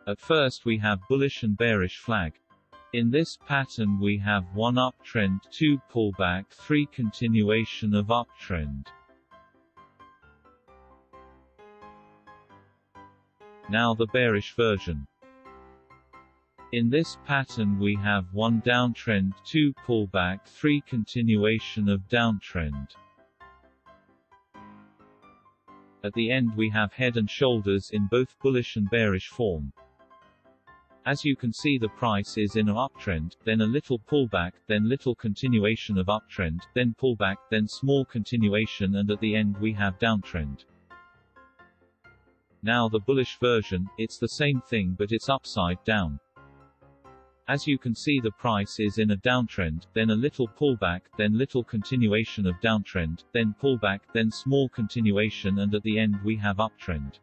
At first we have bullish and bearish flag. In this pattern we have 1 uptrend, 2 pullback, 3 continuation of uptrend. Now the bearish version. In this pattern we have 1 downtrend, 2 pullback, 3 continuation of downtrend. At the end we have head and shoulders in both bullish and bearish form. As you can see, the price is in an uptrend, then a little pullback, then little continuation of uptrend, then pullback, then small continuation, and at the end we have downtrend. Now the bullish version, it's the same thing but it's upside down. As you can see, the price is in a downtrend, then a little pullback, then little continuation of downtrend, then pullback, then small continuation, and at the end we have uptrend.